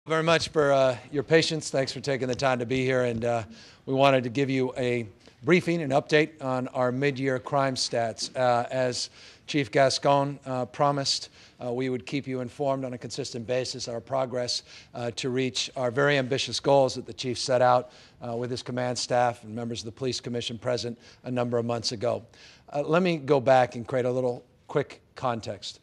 Very much for your patience. Thanks for taking the time to be here. And we wanted to give you a briefing, an update on our mid-year crime stats. As Chief Gascón promised, we would keep you informed on a consistent basis our progress to reach our very ambitious goals that the Chief set out with his command staff and members of the Police Commission present a number of months ago. Let me go back and create a little quick context.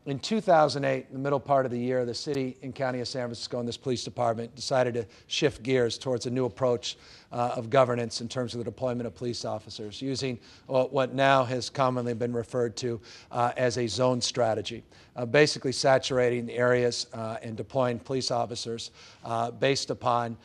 In 2008, in the middle part of the year, the city and county of San Francisco and this police department decided to shift gears towards a new approach of governance in terms of the deployment of police officers, using what now has commonly been referred to as a zone strategy, basically saturating the areas and deploying police officers based upon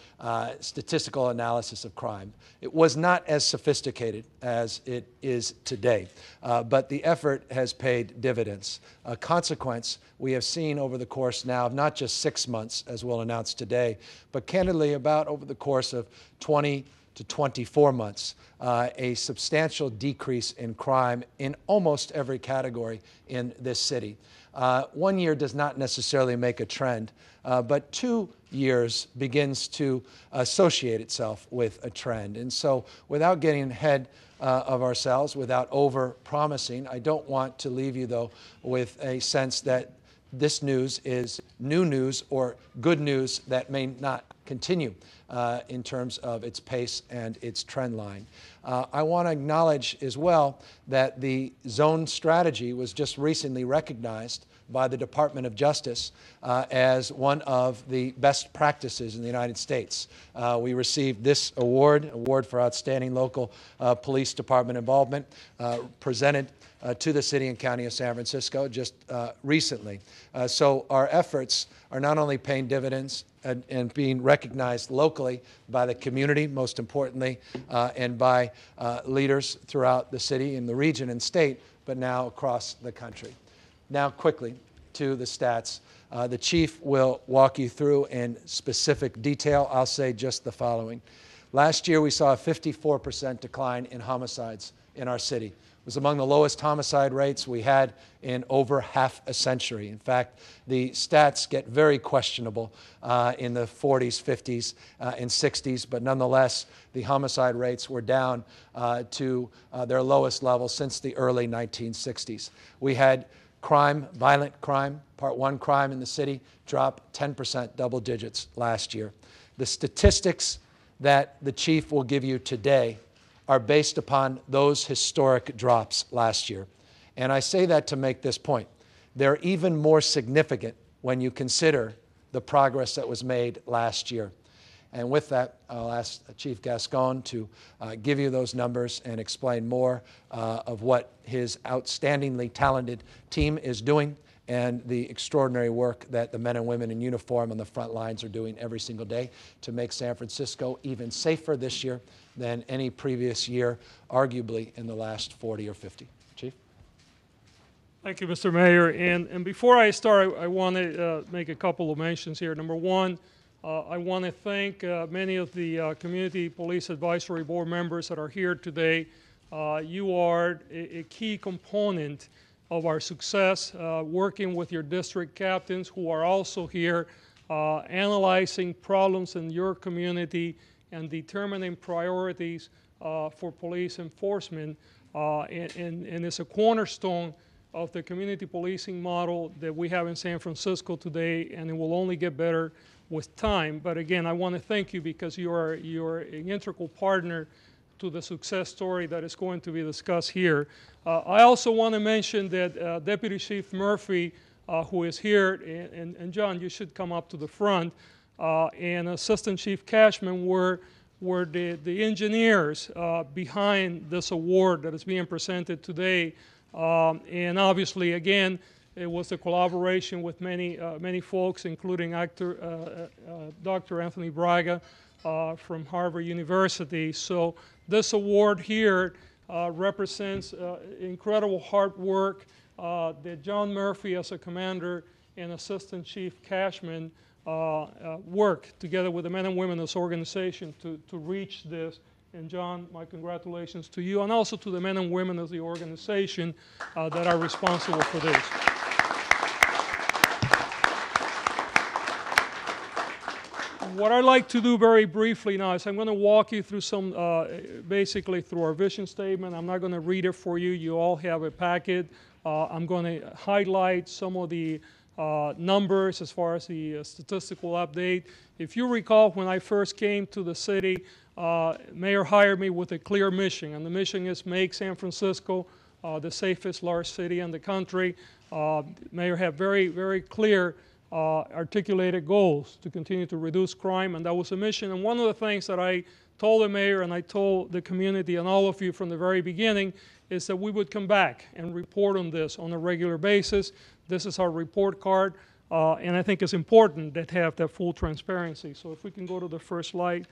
statistical analysis of crime. It was not as sophisticated as it is today, but the effort has paid dividends. A consequence we have seen over the course now of not just 6 months, as we'll announce today, but candidly about over the course of 20 to 24 months, a substantial decrease in crime in almost every category in this city. 1 year does not necessarily make a trend, but 2 years begins to associate itself with a trend. And so without getting ahead of ourselves, without over-promising, I don't want to leave you, though, with a sense that this news is new news or good news that may not continue in terms of its pace and its trend line. I want to acknowledge as well that the zone strategy was just recently recognized by the Department of Justice as one of the best practices in the United States. We received this award for outstanding local police department involvement, presented to the city and county of San Francisco just recently. So our efforts are not only paying dividends and being recognized locally by the community, most importantly, and by leaders throughout the city and the region and state, but now across the country. Now quickly to the stats. The Chief will walk you through in specific detail. I'll say just the following. Last year we saw a 54% decline in homicides in our city. It was among the lowest homicide rates we had in over half a century. In fact, the stats get very questionable in the 40s, 50s, and 60s, but nonetheless, the homicide rates were down to their lowest level since the early 1960s. We had crime, violent crime, Part 1 crime in the city dropped 10%, double digits last year. The statistics that the Chief will give you today are based upon those historic drops last year. And I say that to make this point. They're even more significant when you consider the progress that was made last year. And with that, I'll ask Chief Gascón to give you those numbers and explain more of what his outstandingly talented team is doing and the extraordinary work that the men and women in uniform on the front lines are doing every single day to make San Francisco even safer this year than any previous year, arguably in the last 40 or 50. Chief? Thank you, Mr. Mayor. And before I start, I want to make a couple of mentions here. Number one, I want to thank many of the Community Police Advisory Board members that are here today. You are a key component of our success, working with your district captains who are also here, analyzing problems in your community and determining priorities for police enforcement. And it's a cornerstone of the community policing model that we have in San Francisco today, and it will only get better with time. But again, I want to thank you because you're an integral partner to the success story that is going to be discussed here. I also want to mention that Deputy Chief Murphy, who is here, and John, you should come up to the front, and Assistant Chief Cashman were the engineers behind this award that is being presented today. And obviously, again, it was a collaboration with many folks, including Dr. Anthony Braga from Harvard University. So this award here represents incredible hard work that John Murphy as a commander and Assistant Chief Cashman work together with the men and women of this organization to reach this. And John, my congratulations to you and also to the men and women of the organization that are responsible for this. What I'd like to do very briefly now is I'm going to walk you through some, basically through our vision statement. I'm not going to read it for you. You all have a packet. I'm going to highlight some of the numbers as far as the statistical update. If you recall, when I first came to the city, Mayor hired me with a clear mission, and the mission is make San Francisco the safest large city in the country. Mayor had very, very clear articulated goals to continue to reduce crime, and that was a mission. And one of the things that I told the mayor and I told the community and all of you from the very beginning is that we would come back and report on this on a regular basis. This is our report card, and I think it's important that have that full transparency. So if we can go to the first slide.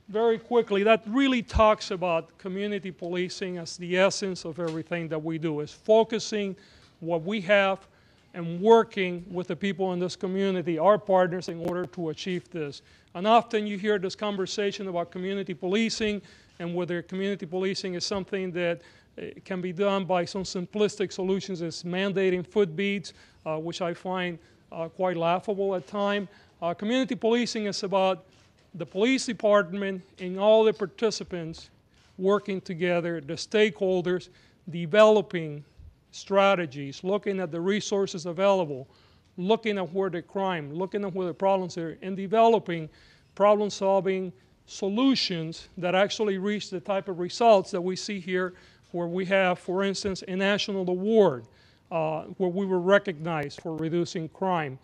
Very quickly, that really talks about community policing as the essence of everything that we do, is focusing what we have and working with the people in this community, our partners, in order to achieve this. And often you hear this conversation about community policing and whether community policing is something that can be done by some simplistic solutions as mandating foot beats, which I find quite laughable at times. Community policing is about the police department and all the participants working together, the stakeholders, developing strategies, looking at the resources available, looking at where the crime, looking at where the problems are, and developing problem-solving solutions that actually reach the type of results that we see here, where we have, for instance, a national award where we were recognized for reducing crime.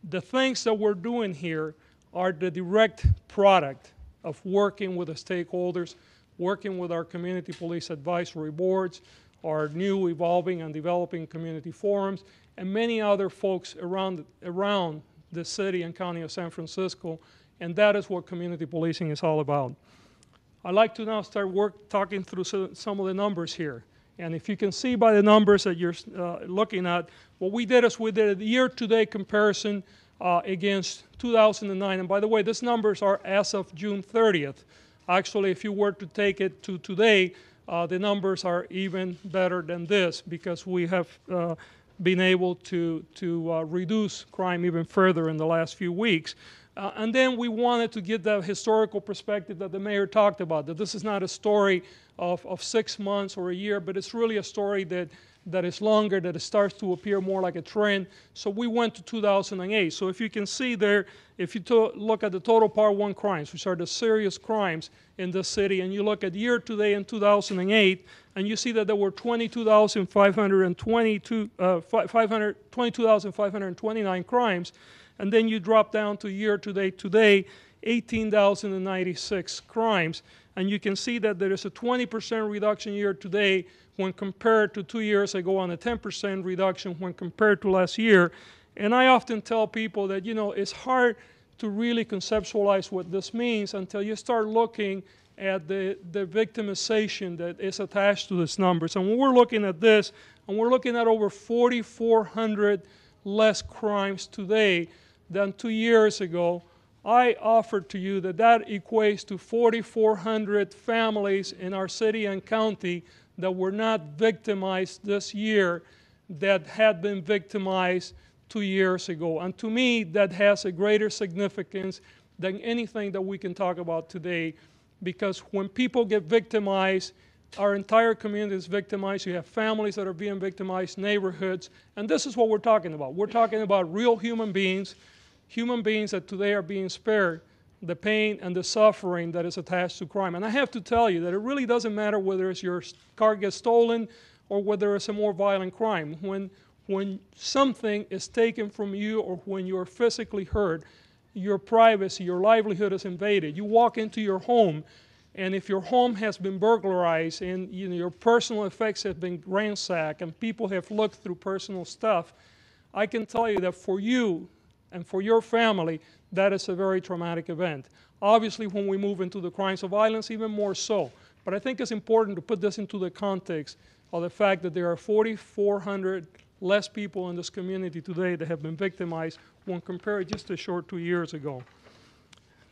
The things that we're doing here are the direct product of working with the stakeholders, working with our community police advisory boards, our new evolving and developing community forums, and many other folks around the city and county of San Francisco, and that is what community policing is all about. I'd like to now start talking through some of the numbers here. And if you can see by the numbers that you're looking at, what we did is we did a year-to-date comparison against 2009. And by the way, these numbers are as of June 30th. Actually, if you were to take it to today, the numbers are even better than this because we have been able to reduce crime even further in the last few weeks. And then we wanted to get that historical perspective that the mayor talked about, that this is not a story of 6 months or a year, but it's really a story that is longer, that it starts to appear more like a trend. So we went to 2008. So if you can see there, if you look at the total Part 1 crimes, which are the serious crimes in this city, and you look at year-to-date in 2008, and you see that there were 22,529 crimes, and then you drop down to year-to-date today, 18,096 crimes. And you can see that there is a 20% reduction year-to-date when compared to 2 years ago, and a 10% reduction when compared to last year. And I often tell people that, it's hard to really conceptualize what this means until you start looking at the victimization that is attached to these numbers. And when we're looking at this, and we're looking at over 4,400 less crimes today than 2 years ago, I offer to you that equates to 4,400 families in our city and county that were not victimized this year that had been victimized 2 years ago. And to me, that has a greater significance than anything that we can talk about today, because when people get victimized, our entire community is victimized. You have families that are being victimized, neighborhoods, and this is what we're talking about. We're talking about real human beings that today are being spared the pain and the suffering that is attached to crime. And I have to tell you that it really doesn't matter whether it's your car gets stolen or whether it's a more violent crime. When something is taken from you or when you're physically hurt, your privacy, your livelihood is invaded. You walk into your home, and if your home has been burglarized and your personal effects have been ransacked and people have looked through personal stuff, I can tell you that for you and for your family, that is a very traumatic event. Obviously, when we move into the crimes of violence, even more so. But I think it's important to put this into the context of the fact that there are 4,400 less people in this community today that have been victimized when compared just a short 2 years ago.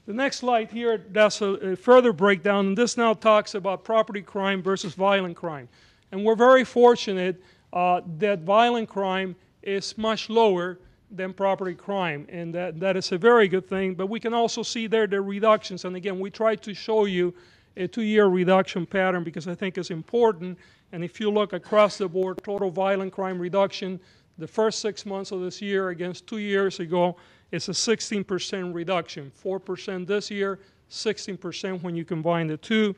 The next slide here, that's a further breakdown, and this now talks about property crime versus violent crime. And we're very fortunate that violent crime is much lower than property crime, and that is a very good thing. But we can also see there the reductions, and again, we try to show you a 2-year reduction pattern because I think it's important. And if you look across the board, total violent crime reduction, the first 6 months of this year against 2 years ago, it's a 16% reduction. 4% this year, 16% when you combine the two.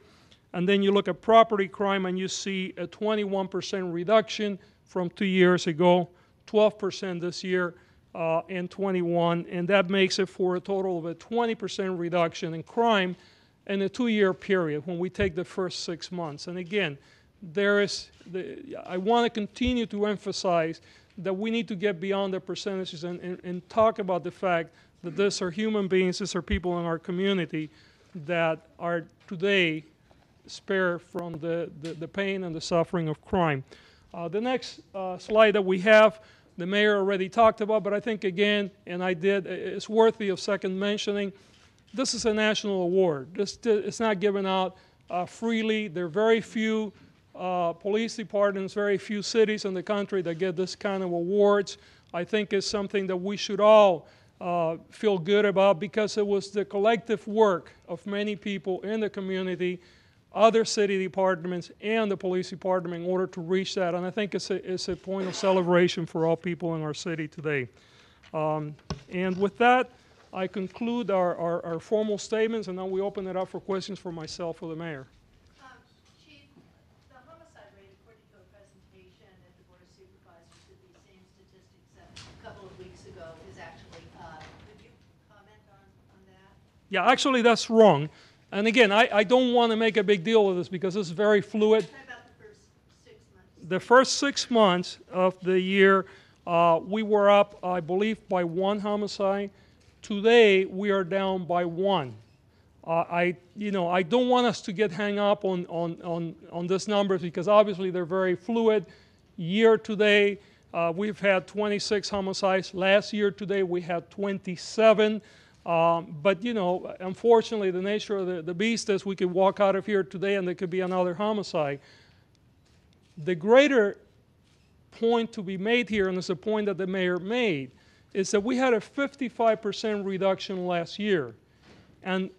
And then you look at property crime and you see a 21% reduction from 2 years ago, 12% this year, and 21, and that makes it for a total of a 20% reduction in crime in a 2-year period when we take the first 6 months. And again, I want to continue to emphasize that we need to get beyond the percentages and talk about the fact that these are human beings, these are people in our community that are today spared from the pain and the suffering of crime. The next slide that we have, the mayor already talked about, but I think again, and I did, it's worthy of second mentioning. This is a national award. It's not given out freely. There are very few police departments, very few cities in the country that get this kind of awards. I think it's something that we should all feel good about because it was the collective work of many people in the community, other city departments, and the police department in order to reach that. And I think it's a point of celebration for all people in our city today. And with that, I conclude our formal statements, and now we open it up for questions for myself or the mayor. Chief, the homicide rate, according to a presentation at the Board of Supervisors, with these same statistics a couple of weeks ago, is actually up. Could you comment on that? Yeah, actually that's wrong. And again, I don't want to make a big deal of this because it's very fluid. What about the first 6 months? The first 6 months of the year, we were up, I believe, by 1 homicide. Today, we are down by 1. I don't want us to get hung up on these numbers because obviously they're very fluid. Year to date, we've had 26 homicides. Last year today, we had 27. But, unfortunately, the nature of the beast is we could walk out of here today and there could be another homicide. The greater point to be made here, and it's a point that the mayor made, is that we had a 55% reduction last year. And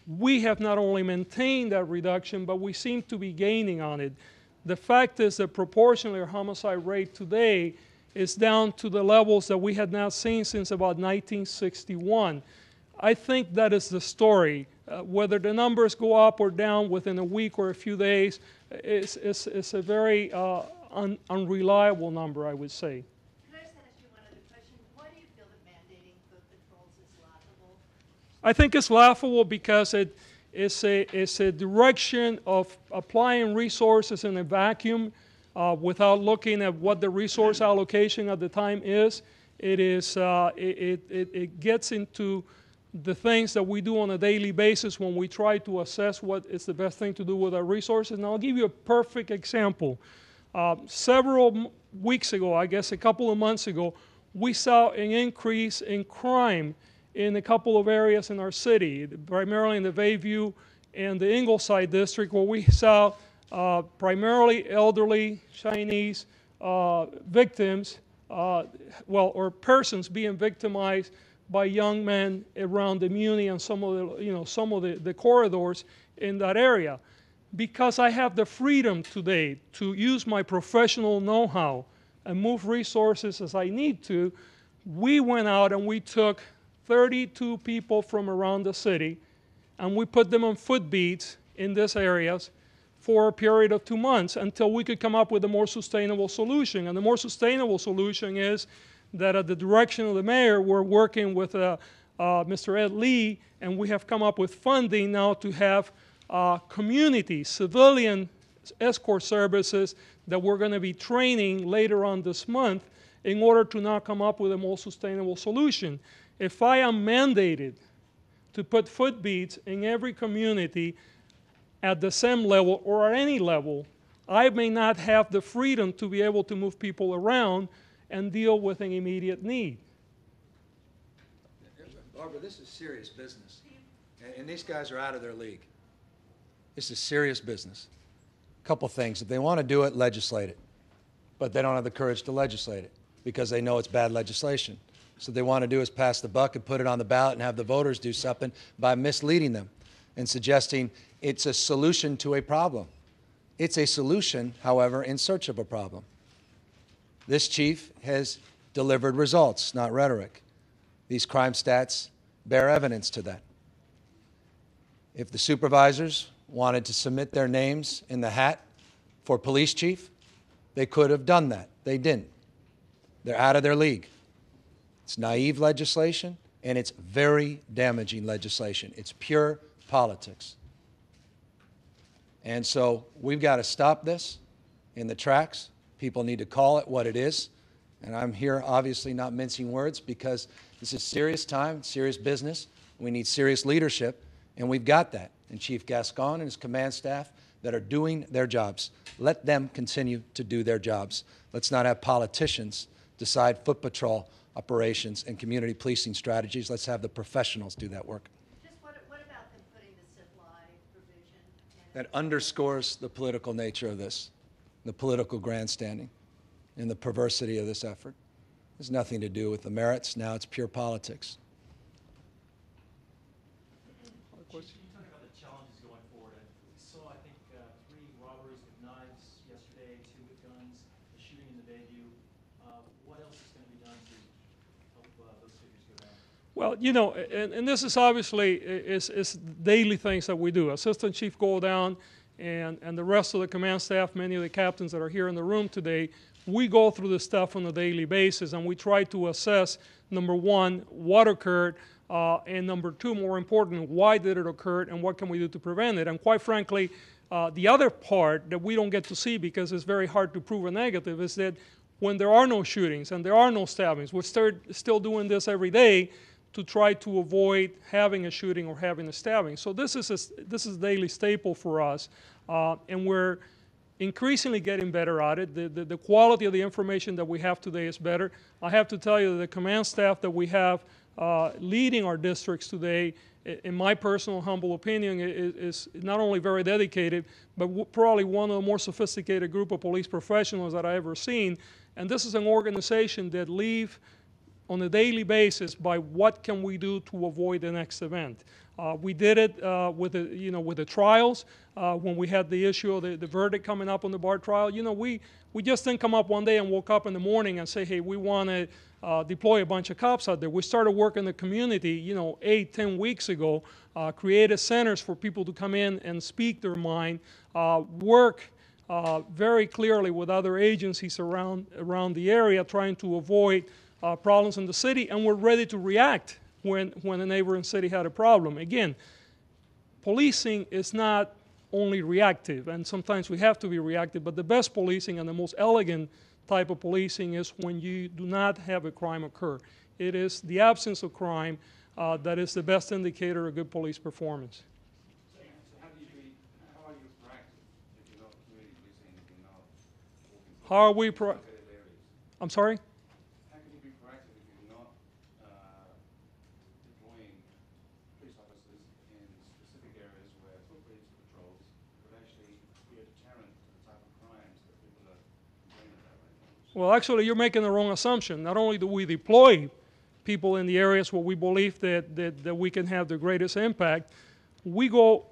we have not only maintained that reduction, but we seem to be gaining on it. The fact is that proportionally our homicide rate today is down to the levels that we had not seen since about 1961. I think that is the story. Whether the numbers go up or down within a week or a few days, it's a very unreliable number, I would say. Can I just ask you one other question? Why do you feel that mandating foot patrols is laughable? I think it's laughable because it's a direction of applying resources in a vacuum without looking at what the resource allocation at the time is. It gets into the things that we do on a daily basis when we try to assess what is the best thing to do with our resources. And I'll give you a perfect example. Several weeks ago, I guess a couple of months ago, we saw an increase in crime in a couple of areas in our city, primarily in the Bayview and the Ingleside district, where we saw primarily elderly Chinese victims, or persons being victimized by young men around the Muni and some of the corridors in that area. Because I have the freedom today to use my professional know-how and move resources as I need to, we went out and we took 32 people from around the city and we put them on footbeats in these areas for a period of 2 months until we could come up with a more sustainable solution. And the more sustainable solution is that at the direction of the mayor, we're working with Mr. Ed Lee, and we have come up with funding now to have community, civilian escort services that we're going to be training later on this month in order to now come up with a more sustainable solution. If I am mandated to put footbeats in every community at the same level or at any level, I may not have the freedom to be able to move people around and deal with an immediate need. Barbara, this is serious business. And these guys are out of their league. This is serious business. A couple things. If they want to do it, legislate it. But they don't have the courage to legislate it because they know it's bad legislation. So they want to do is pass the buck and put it on the ballot and have the voters do something by misleading them and suggesting it's a solution to a problem. It's a solution, however, in search of a problem. This chief has delivered results, not rhetoric. These crime stats bear evidence to that. If the supervisors wanted to submit their names in the hat for police chief, they could have done that. They didn't. They're out of their league. It's naive legislation, and it's very damaging legislation. It's pure politics. And so we've got to stop this in the tracks. People need to call it what it is. And I'm here obviously not mincing words because this is serious time, serious business. We need serious leadership, and we've got that. And Chief Gascón and his command staff that are doing their jobs. Let them continue to do their jobs. Let's not have politicians decide foot patrol operations and community policing strategies. Let's have the professionals do that work. Just what about them putting the supply provision in? That underscores the political nature of this, the political grandstanding, and the perversity of this effort. It has nothing to do with the merits. Now it's pure politics. You talk about the challenges going forward. We saw, I think, 3 robberies with knives yesterday, 2 with guns, a shooting in the Bayview. What else is going to be done to help those figures go down? Well, you know, and this is obviously is daily things that we do. Assistant Chief Goldown and the rest of the command staff, many of the captains that are here in the room today, we go through this stuff on a daily basis, and we try to assess, number one, what occurred, and number two, more important, why did it occur, and what can we do to prevent it? And quite frankly, the other part that we don't get to see because it's very hard to prove a negative is that when there are no shootings and there are no stabbings, we're still doing this every day to try to avoid having a shooting or having a stabbing. So this is a daily staple for us, and we're increasingly getting better at it. The quality of the information that we have today is better. I have to tell you that the command staff that we have leading our districts today, in my personal humble opinion, is not only very dedicated, but probably one of the more sophisticated group of police professionals that I've ever seen. And this is an organization that live on a daily basis by what can we do to avoid the next event. We did it with the trials when we had the issue of the verdict coming up on the bar trial. You know, we just didn't come up one day and woke up in the morning and say, hey, we want to deploy a bunch of cops out there. We started work in the community, 8-10 weeks ago, created centers for people to come in and speak their mind, work very clearly with other agencies around the area, trying to avoid problems in the city, and we're ready to react when a neighboring city had a problem. Again, policing is not only reactive, and sometimes we have to be reactive, but the best policing and the most elegant type of policing is when you do not have a crime occur. It is the absence of crime that is the best indicator of good police performance. So how are you proactive if you're not community policing, if you're not working How are we areas? I'm sorry? How can you be proactive if you're not deploying police officers in specific areas where footbridge patrols would actually be a deterrent to the type of crimes that people are complaining about right now? Well, actually, you're making the wrong assumption. Not only do we deploy people in the areas where we believe that we can have the greatest impact, we go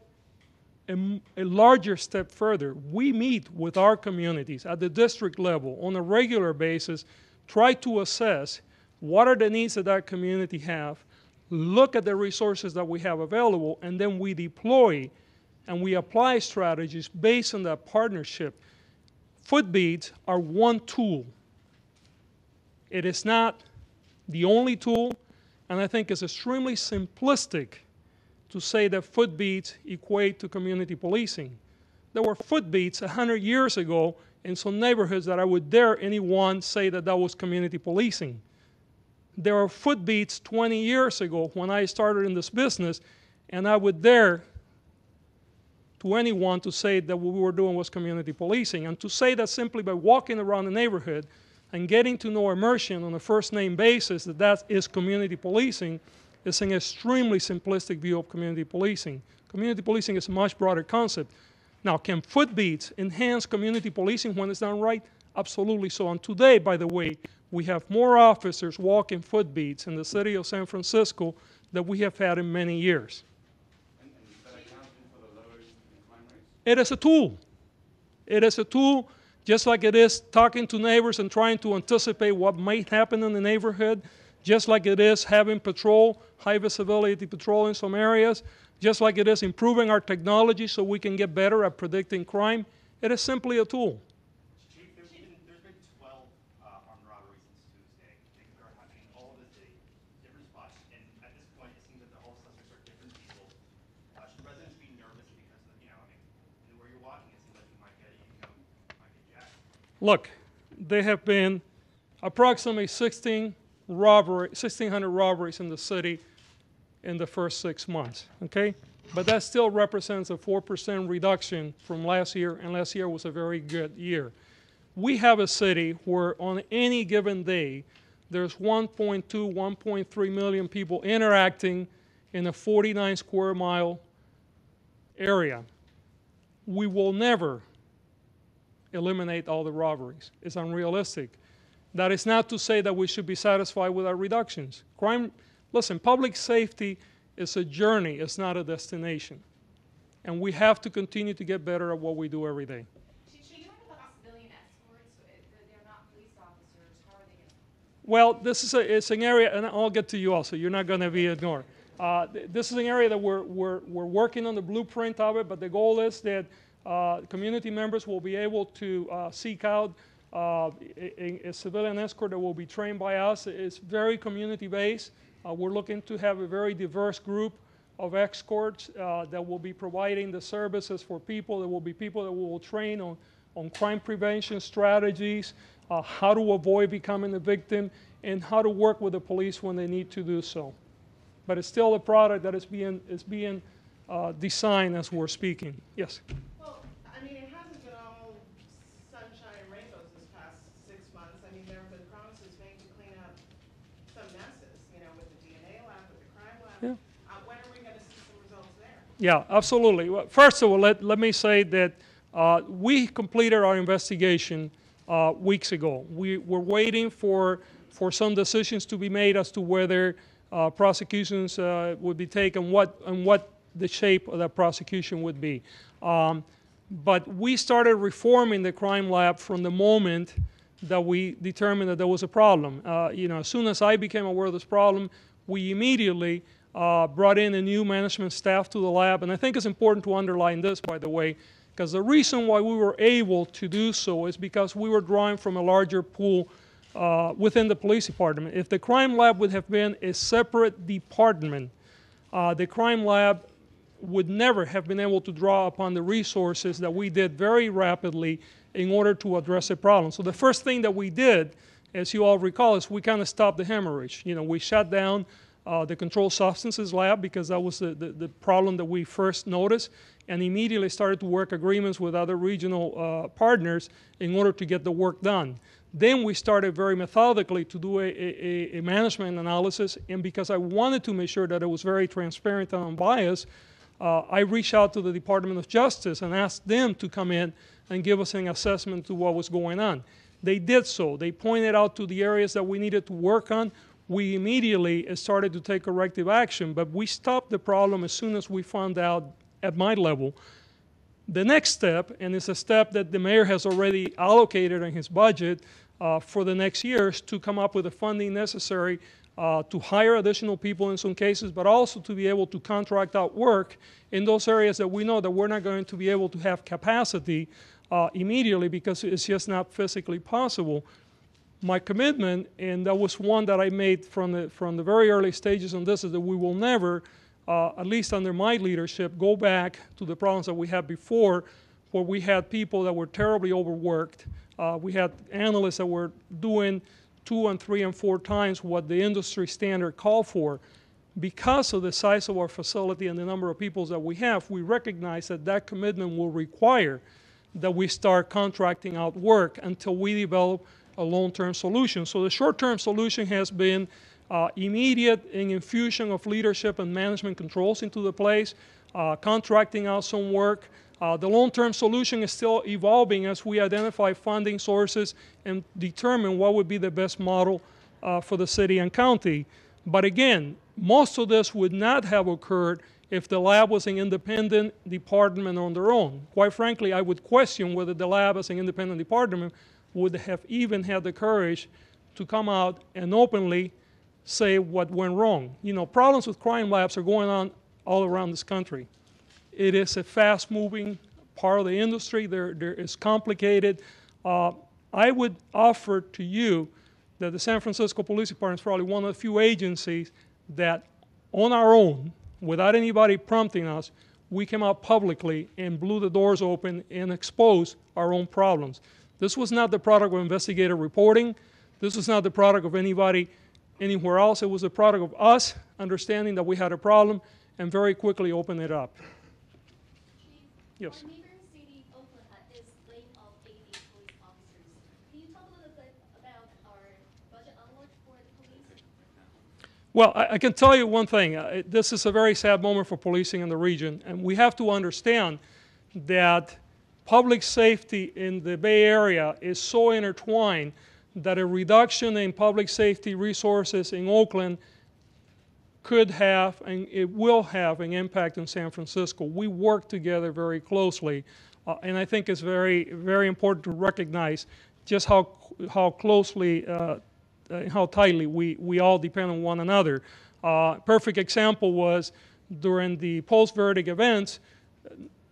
a larger step further. We meet with our communities at the district level on a regular basis, try to assess what are the needs that that community have, look at the resources that we have available, and then we deploy and we apply strategies based on that partnership. Footbeats are one tool. It is not the only tool, and I think it's extremely simplistic to say that footbeats equate to community policing. There were footbeats 100 years ago in some neighborhoods that I would dare anyone say that that was community policing. There were footbeats 20 years ago when I started in this business, and I would dare to anyone to say that what we were doing was community policing. And to say that simply by walking around the neighborhood and getting to know immersion on a first-name basis that is community policing is an extremely simplistic view of community policing. Community policing is a much broader concept. Now, can footbeats enhance community policing when it's done right? Absolutely so. And today, by the way, We have more officers walking footbeats in the city of San Francisco than we have had in many years. And that accounting for the lower crime rates? It is a tool. It is a tool, just like it is talking to neighbors and trying to anticipate what might happen in the neighborhood, just like it is having patrol, high visibility patrol in some areas, just like it is improving our technology so we can get better at predicting crime. It is simply a tool. Chief, there's been 12 armed robberies since Tuesday. Things that are happening all over the city, different spots, and at this point, it seems that all suspects are different people. Should residents be nervous because, where you're walking, it seems like you might get, might get jacked? Look, there have been approximately 1,600 robberies in the city in the first 6 months, okay? But that still represents a 4% reduction from last year, and last year was a very good year. We have a city where on any given day, there's 1.2, 1.3 million people interacting in a 49 square mile area. We will never eliminate all the robberies. It's unrealistic. That is not to say that we should be satisfied with our reductions. Listen, public safety is a journey, it's not a destination. And we have to continue to get better at what we do every day. Should you talk about civilian escorts? They're not police officers. How are they going to? Well, it's an area, and I'll get to you also. You're not going to be ignored. This is an area that we're working on the blueprint of it, but the goal is that community members will be able to seek out a civilian escort that will be trained by us. It's very community-based. We're looking to have a very diverse group of escorts that will be providing the services for people. There will be people that we will train on crime prevention strategies, how to avoid becoming a victim, and how to work with the police when they need to do so. But it's still a product that is being designed as we're speaking. Yes? Well, I mean, it hasn't been all sunshine and rainbows this past 6 months. I mean, there have been promises made to clean up some messes, with the DNA lab, with the crime lab. Yeah. When are we going to see some results there? Yeah, absolutely. Well, first of all, let me say that we completed our investigation weeks ago. We were waiting for some decisions to be made as to whether prosecutions would be taken, and what the shape of that prosecution would be. But we started reforming the crime lab from the moment that we determined that there was a problem. As soon as I became aware of this problem, we immediately brought in a new management staff to the lab. And I think it's important to underline this, by the way, because the reason why we were able to do so is because we were drawing from a larger pool within the police department. If the crime lab would have been a separate department, the crime lab would never have been able to draw upon the resources that we did very rapidly in order to address a problem. So the first thing that we did, as you all recall, is we kind of stopped the hemorrhage. We shut down the controlled substances lab because that was the problem that we first noticed, and immediately started to work agreements with other regional partners in order to get the work done. Then we started very methodically to do a management analysis, and because I wanted to make sure that it was very transparent and unbiased, I reached out to the Department of Justice and asked them to come in and give us an assessment to what was going on. They did so. They pointed out to the areas that we needed to work on. We immediately started to take corrective action, but we stopped the problem as soon as we found out at my level. The next step, and it's a step that the mayor has already allocated in his budget for the next years, to come up with the funding necessary to hire additional people in some cases, but also to be able to contract out work in those areas that we know that we're not going to be able to have capacity immediately because it's just not physically possible. My commitment, and that was one that I made from the very early stages on this, is that we will never, at least under my leadership, go back to the problems that we had before, where we had people that were terribly overworked. We had analysts that were doing 2 and 3 and 4 times what the industry standard called for. Because of the size of our facility and the number of people that we have, we recognize that that commitment will require that we start contracting out work until we develop a long-term solution. So the short-term solution has been immediate infusion of leadership and management controls into the place, contracting out some work, The long-term solution is still evolving as we identify funding sources and determine what would be the best model for the city and county. But again, most of this would not have occurred if the lab was an independent department on their own. Quite frankly, I would question whether the lab as an independent department would have even had the courage to come out and openly say what went wrong. You know, problems with crime labs are going on all around this country. It is a fast-moving part of the industry. It's complicated. I would offer to you that the San Francisco Police Department is probably one of the few agencies that, on our own, without anybody prompting us, we came out publicly and blew the doors open and exposed our own problems. This was not the product of investigative reporting. This was not the product of anybody anywhere else. It was the product of us understanding that we had a problem and very quickly open it up. Yes. Our neighboring city, Oakland, is laying off 80 police officers. Can you talk a little bit about our budget outlook for the police? Well, I can tell you one thing. This is a very sad moment for policing in the region, and we have to understand that public safety in the Bay Area is so intertwined that a reduction in public safety resources in Oakland could have and it will have an impact in San Francisco. We work together very closely, and I think it's very, very important to recognize just how closely, how tightly we all depend on one another. Perfect example was during the post-verdict events,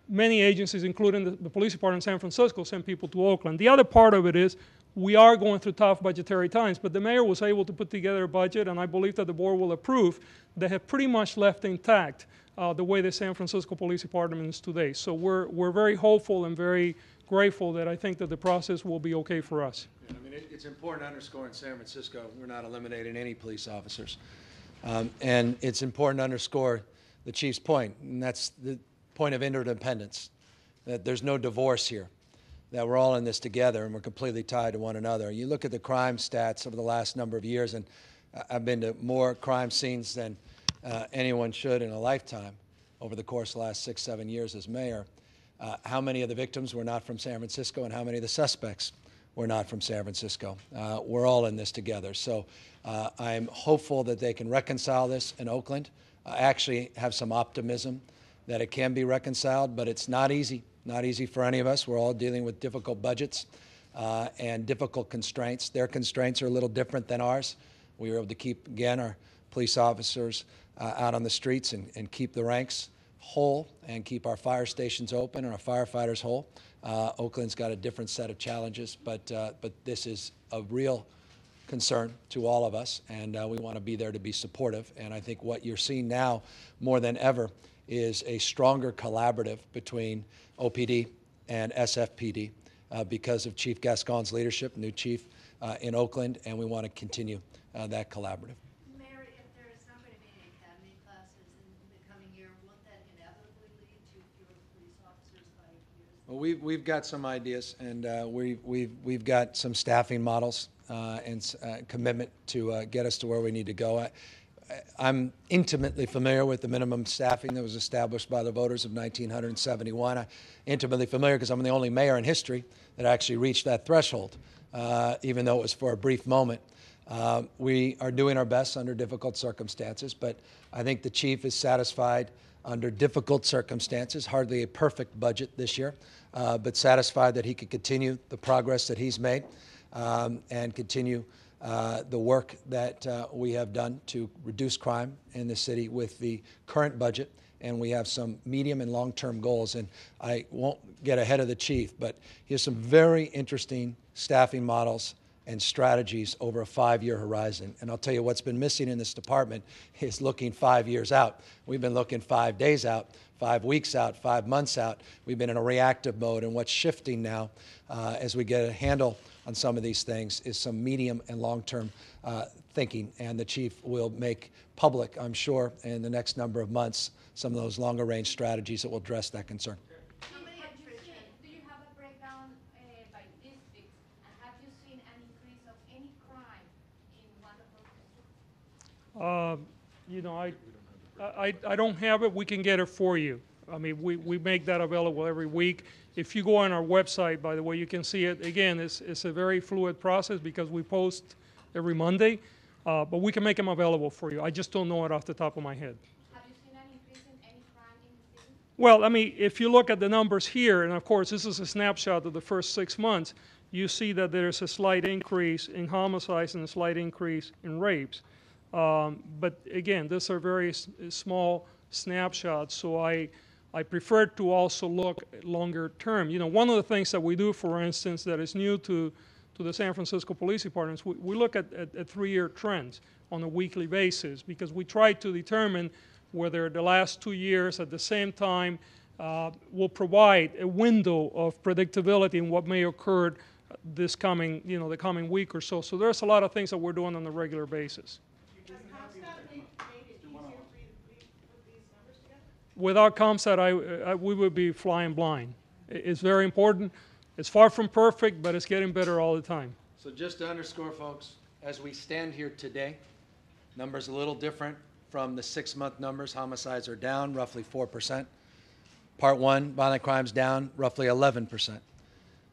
many agencies, including the police department in San Francisco, sent people to Oakland. The other part of it is we are going through tough budgetary times, but the mayor was able to put together a budget, and I believe that the board will approve, that have pretty much left intact the way the San Francisco Police Department is today. So we're very hopeful and very grateful that I think that the process will be okay for us. I mean, it's important to underscore in San Francisco, we're not eliminating any police officers. And it's important to underscore the chief's point, and that's the point of interdependence, that there's no divorce here, that we're all in this together and we're completely tied to one another. You look at the crime stats over the last number of years, and I've been to more crime scenes than anyone should in a lifetime over the course of the last 6-7 years as mayor. How many of the victims were not from San Francisco and how many of the suspects were not from San Francisco? We're all in this together. So I'm hopeful that they can reconcile this in Oakland. I actually have some optimism that it can be reconciled, but it's not easy. Not easy for any of us. We're all dealing with difficult budgets and difficult constraints. Their constraints are a little different than ours. We were able to keep, again, our police officers out on the streets and keep the ranks whole and keep our fire stations open and our firefighters whole. Oakland's got a different set of challenges, but this is a real concern to all of us, and we want to be there to be supportive. And I think what you're seeing now more than ever is a stronger collaborative between OPD and SFPD because of Chief Gascón's leadership, new chief in Oakland, and we want to continue that collaborative. Mayor, if there is not going to be any academy classes in the coming year, won't that inevitably lead to fewer police officers by years? Well, we've got some ideas, and we've got some staffing models and commitment to get us to where we need to go. I'm intimately familiar with the minimum staffing that was established by the voters of 1971. I'm intimately familiar because I'm the only mayor in history that actually reached that threshold, even though it was for a brief moment. We are doing our best under difficult circumstances, but I think the chief is satisfied under difficult circumstances, hardly a perfect budget this year, but satisfied that he could continue the progress that he's made and continue the work that we have done to reduce crime in the city with the current budget, and we have some medium and long-term goals. And I won't get ahead of the chief, but here's some very interesting staffing models and strategies over a 5-year horizon. And I'll tell you what's been missing in this department is looking 5 years out. We've been looking 5 days out, 5 weeks out, 5 months out. We've been in a reactive mode, and what's shifting now as we get a handle on some of these things is some medium and long-term thinking, and the chief will make public, I'm sure, in the next number of months, some of those longer-range strategies that will address that concern. Do you have a breakdown by districts, and have you seen an increase of any crime in one of those districts? You know, I don't have it. We can get it for you. I mean, we make that available every week. If you go on our website, by the way, you can see it. Again, it's a very fluid process because we post every Monday, but we can make them available for you. I just don't know it off the top of my head. Have you seen an increase in any crime in the city? Well, I mean, if you look at the numbers here, and of course this is a snapshot of the first 6 months, you see that there's a slight increase in homicides and a slight increase in rapes. But again, these are very small snapshots, so I prefer to also look longer term. You know, one of the things that we do, for instance, that is new to the San Francisco Police Department is we look at 3-year trends on a weekly basis, because we try to determine whether the last 2 years at the same time will provide a window of predictability in what may occur this coming, you know, the coming week or so. So there's a lot of things that we're doing on a regular basis. Has CompStat made it easier for you to put these numbers together? Without CompStat, we would be flying blind. It's very important. It's far from perfect, but it's getting better all the time. So just to underscore, folks, as we stand here today, numbers a little different from the 6-month numbers. Homicides are down roughly 4%. Part 1, violent crimes down roughly 11%.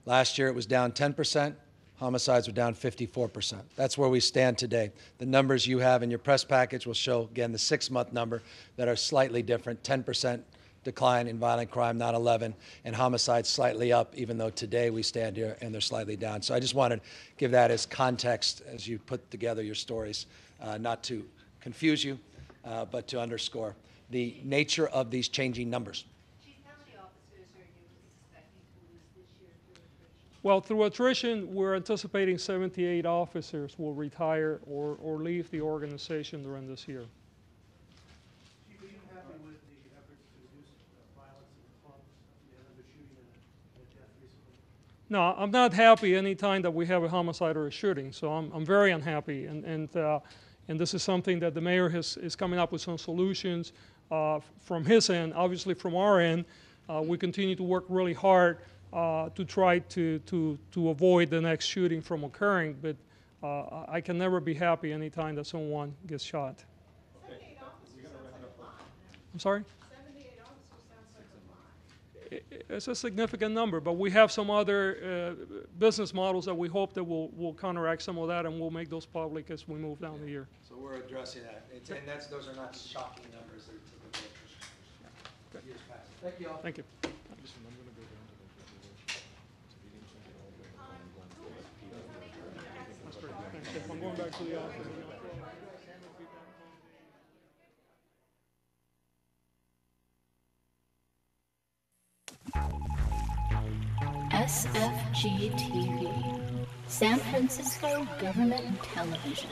Last year it was down 10%. Homicides were down 54%. That's where we stand today. The numbers you have in your press package will show, again, the 6-month number that are slightly different. 10% decline in violent crime, not 11, and homicides slightly up, even though today we stand here and they're slightly down. So I just wanted to give that as context as you put together your stories, not to confuse you, but to underscore the nature of these changing numbers. Chief, how many officers are you expecting to lose this year through attrition? Well, through attrition, we're anticipating 78 officers will retire or leave the organization during this year. Chief, are you happy with the efforts to reduce violence in the clubs? You had another shooting and a death recently. No, I'm not happy any time that we have a homicide or a shooting, so I'm very unhappy. And this is something that the mayor is coming up with some solutions from his end. Obviously, from our end, we continue to work really hard to try to avoid the next shooting from occurring, but I can never be happy any time that someone gets shot. 78 officers sounds like a lot. I'm sorry? 78 officers sounds like a lot. It's a significant number, but we have some other business models that we hope that will counteract some of that, and we'll make those public as we move down the year. So we're addressing that. Those are not shocking numbers. They're typical attrition. Years past. Thank you all. Thank you. That's great. Thanks, Jeff. I'm going back to the office. SFG TV, San Francisco Government Television.